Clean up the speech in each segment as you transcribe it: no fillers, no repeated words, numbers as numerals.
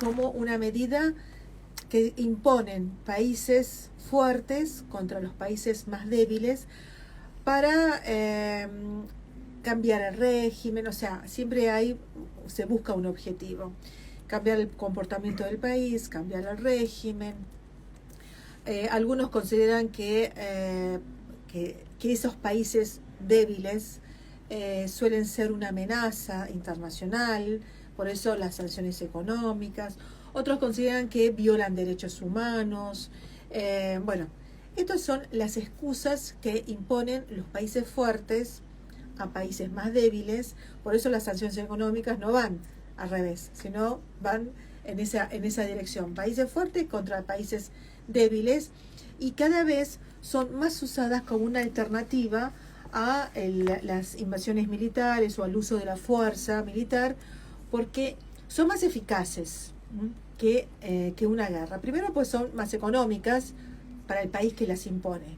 como una medida que imponen países fuertes contra los países más débiles para cambiar el régimen. O sea, siempre se busca un objetivo: cambiar el comportamiento del país, cambiar el régimen. Algunos consideran que esos países débiles suelen ser una amenaza internacional, por eso las sanciones económicas. Otros consideran que violan derechos humanos. Bueno, estas son las excusas que imponen los países fuertes a países más débiles. Por eso las sanciones económicas no van al revés, sino van en esa dirección: países fuertes contra países débiles, y cada vez son más usadas como una alternativa a las invasiones militares o al uso de la fuerza militar, porque son más eficaces que una guerra. Primero, pues son más económicas para el país que las impone.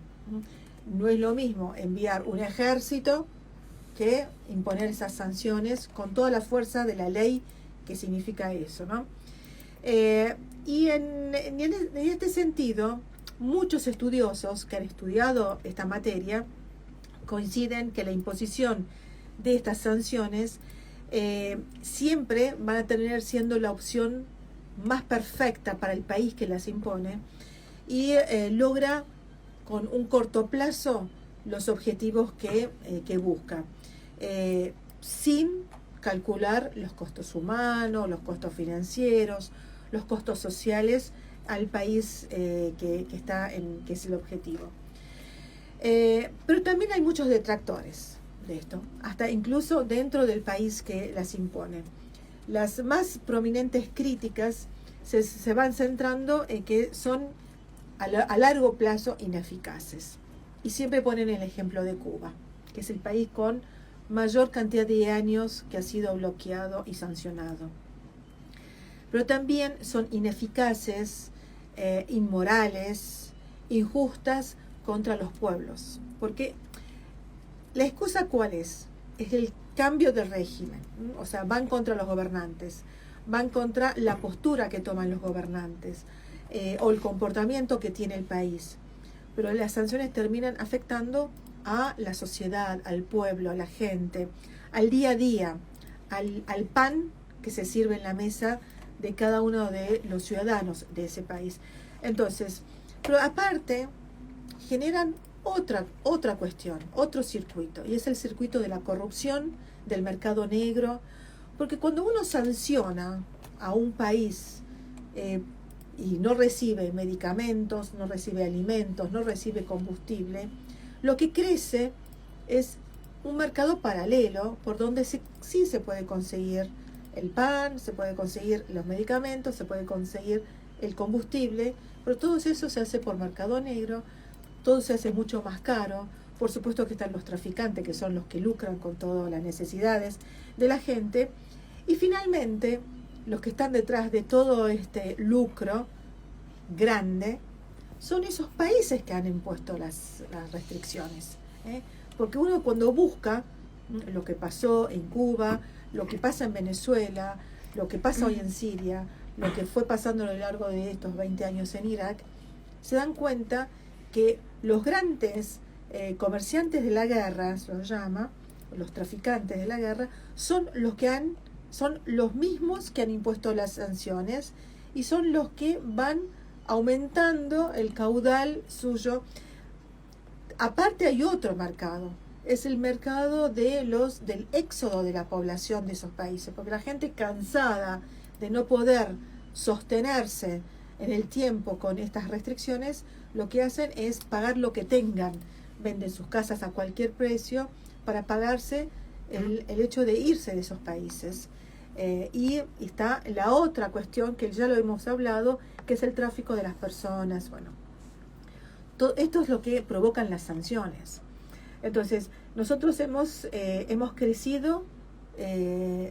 No es lo mismo enviar un ejército que imponer esas sanciones con toda la fuerza de la ley que significa eso, ¿no? Y en este sentido, muchos estudiosos que han estudiado esta materia coinciden que la imposición de estas sanciones siempre van a tener siendo la opción más perfecta para el país que las impone, y logra con un corto plazo los objetivos que busca, sin calcular los costos humanos, los costos financieros, los costos sociales al país que es el objetivo. Pero también hay muchos detractores de esto, hasta incluso dentro del país que las impone. Las más prominentes críticas se van centrando en que son a largo plazo ineficaces. Y siempre ponen el ejemplo de Cuba, que es el país con mayor cantidad de años que ha sido bloqueado y sancionado. Pero también son ineficaces, inmorales, injustas contra los pueblos. Porque la excusa, ¿cuál es? Es el cambio de régimen. O sea, van contra los gobernantes, van contra la postura que toman los gobernantes, o el comportamiento que tiene el país. Pero las sanciones terminan afectando a la sociedad, al pueblo, a la gente, al día a día, al pan que se sirve en la mesa de cada uno de los ciudadanos de ese país. Entonces, pero aparte, generan otra cuestión, otro circuito, y es el circuito de la corrupción, del mercado negro, porque cuando uno sanciona a un país y no recibe medicamentos, no recibe alimentos, no recibe combustible, lo que crece es un mercado paralelo por donde sí se puede conseguir el pan, se puede conseguir los medicamentos, se puede conseguir el combustible, pero todo eso se hace por mercado negro, todo se hace mucho más caro. Por supuesto que están los traficantes, que son los que lucran con todas las necesidades de la gente, y finalmente los que están detrás de todo este lucro grande son esos países que han impuesto las restricciones, porque uno cuando busca lo que pasó en Cuba, lo que pasa en Venezuela, lo que pasa hoy en Siria, lo que fue pasando a lo largo de estos 20 años en Irak, se dan cuenta que los grandes comerciantes de la guerra, se los llama, los traficantes de la guerra, son los mismos que han impuesto las sanciones, y son los que van aumentando el caudal suyo. Aparte hay otro mercado, es el mercado del éxodo de la población de esos países, porque la gente cansada de no poder sostenerse en el tiempo con estas restricciones, lo que hacen es pagar lo que tengan, venden sus casas a cualquier precio para pagarse el hecho de irse de esos países. Y está la otra cuestión que ya lo hemos hablado, que es el tráfico de las personas. Bueno, esto es lo que provocan las sanciones. Entonces, nosotros hemos crecido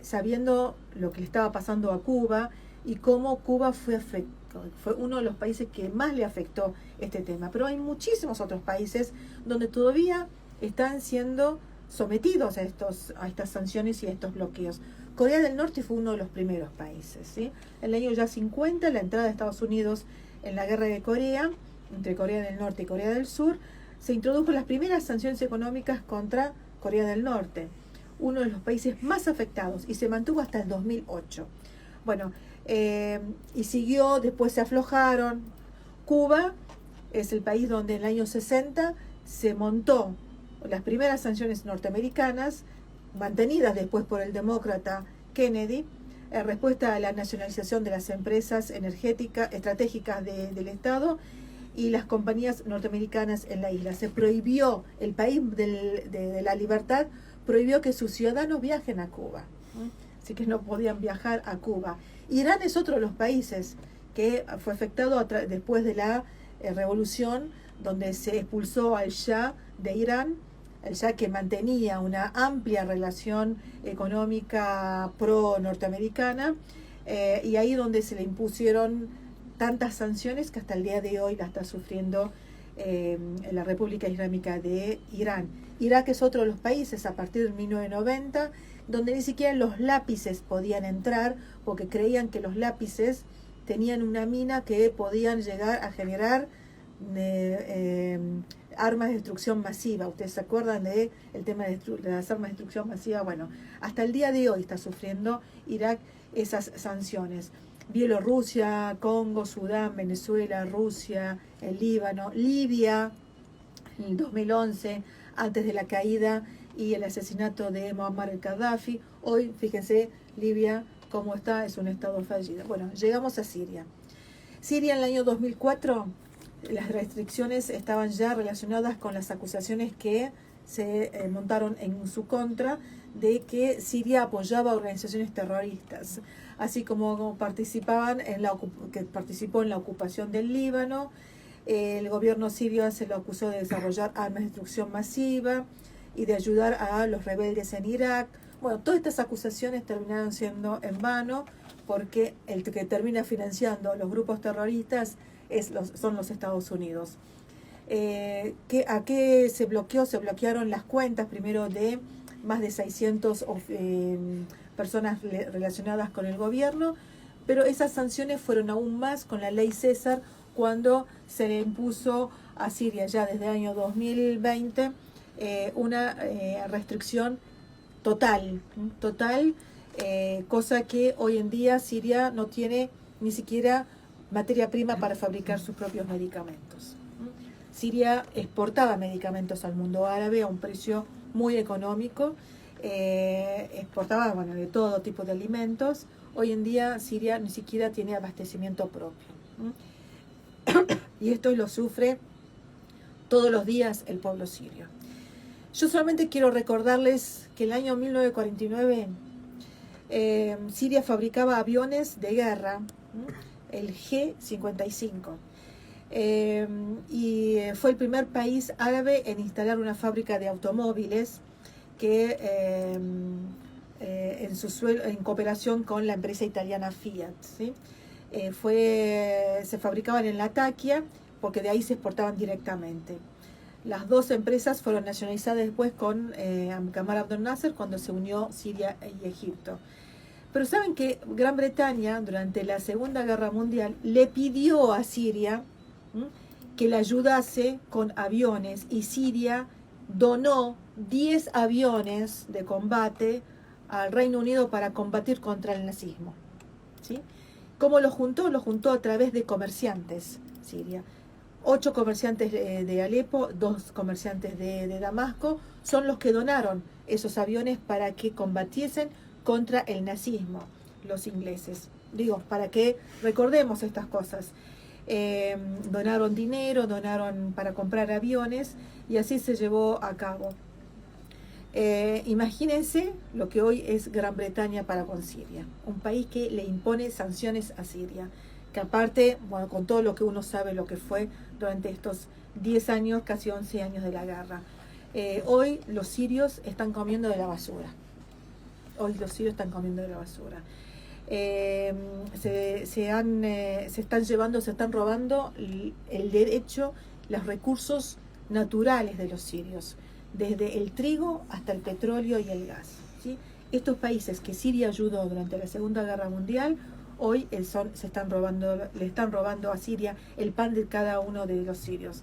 sabiendo lo que le estaba pasando a Cuba y cómo Cuba fue uno de los países que más le afectó este tema. Pero hay muchísimos otros países donde todavía están siendo sometidos a estas sanciones y a estos bloqueos. Corea del Norte fue uno de los primeros países, ¿sí? En el año ya 50, la entrada de Estados Unidos en la guerra de Corea, entre Corea del Norte y Corea del Sur, se introdujo las primeras sanciones económicas contra Corea del Norte, uno de los países más afectados, y se mantuvo hasta el 2008. Bueno, y siguió, después se aflojaron. Cuba es el país donde en el año 60 se montó las primeras sanciones norteamericanas, mantenidas después por el demócrata Kennedy, en respuesta a la nacionalización de las empresas energéticas estratégicas del Estado y las compañías norteamericanas en la isla. Se prohibió, el país de la libertad prohibió que sus ciudadanos viajen a Cuba, así que no podían viajar a Cuba. Irán es otro de los países que fue afectado después de la revolución, donde se expulsó al Shah de Irán, el Shah que mantenía una amplia relación económica pro-norteamericana, y ahí donde se le impusieron tantas sanciones que hasta el día de hoy la está sufriendo la República Islámica de Irán. Irak es otro de los países a partir de 1990 donde ni siquiera los lápices podían entrar porque creían que los lápices tenían una mina que podían llegar a generar armas de destrucción masiva. ¿Ustedes se acuerdan del tema de las armas de destrucción masiva? Bueno, hasta el día de hoy está sufriendo Irak esas sanciones. Bielorrusia, Congo, Sudán, Venezuela, Rusia, el Líbano, Libia, en el 2011, antes de la caída y el asesinato de Muammar el-Gaddafi. Hoy, fíjense, Libia, cómo está, es un estado fallido. Bueno, llegamos a Siria. Siria en el año 2004, las restricciones estaban ya relacionadas con las acusaciones que se montaron en su contra de que Siria apoyaba a organizaciones terroristas, así como participaban que participó en la ocupación del Líbano. El gobierno sirio se lo acusó de desarrollar armas de destrucción masiva y de ayudar a los rebeldes en Irak. Bueno, todas estas acusaciones terminaron siendo en vano porque el que termina financiando a los grupos terroristas son los Estados Unidos. ¿A qué se bloqueó? Se bloquearon las cuentas primero de más de 600 personas relacionadas con el gobierno, pero esas sanciones fueron aún más con la ley César cuando se le impuso a Siria ya desde el año 2020 una restricción total, cosa que hoy en día Siria no tiene ni siquiera materia prima para fabricar sus propios medicamentos. Siria exportaba medicamentos al mundo árabe a un precio muy económico, exportaba de todo tipo de alimentos. Hoy en día Siria ni siquiera tiene abastecimiento propio. Y esto lo sufre todos los días el pueblo sirio. Yo solamente quiero recordarles que el año 1949 Siria fabricaba aviones de guerra, el G-55. Y fue el primer país árabe en instalar una fábrica de automóviles que en cooperación con la empresa italiana Fiat, ¿sí? Se fabricaban en Latakia porque de ahí se exportaban directamente. Las dos empresas fueron nacionalizadas después con Gamal Abdel Nasser cuando se unió Siria y Egipto. Pero saben que Gran Bretaña durante la Segunda Guerra Mundial le pidió a Siria que la ayudase con aviones y Siria donó 10 aviones de combate al Reino Unido para combatir contra el nazismo, ¿sí? ¿Cómo lo juntó? Lo juntó a través de comerciantes Siria. 8 comerciantes de Alepo, 2 comerciantes de Damasco, son los que donaron esos aviones para que combatiesen contra el nazismo, los ingleses. Digo, para que recordemos estas cosas. Donaron dinero, donaron para comprar aviones y así se llevó a cabo. Imagínense lo que hoy es Gran Bretaña para con Siria, un país que le impone sanciones a Siria, que aparte, bueno, con todo lo que uno sabe lo que fue durante estos 10 años, casi 11 años de la guerra. Hoy los sirios están comiendo de la basura. Se están robando el derecho, los recursos naturales de los sirios, desde el trigo hasta el petróleo y el gas, ¿sí? estos países que Siria ayudó durante la Segunda Guerra Mundial, hoy le están robando a Siria el pan de cada uno de los sirios.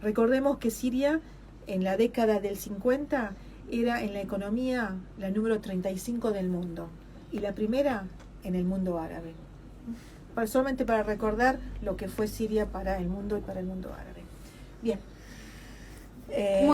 Recordemos que Siria en la década del 50 era en la economía la número 35 del mundo y la primera en el mundo árabe. Solamente para recordar lo que fue Siria para el mundo y para el mundo árabe. Bien.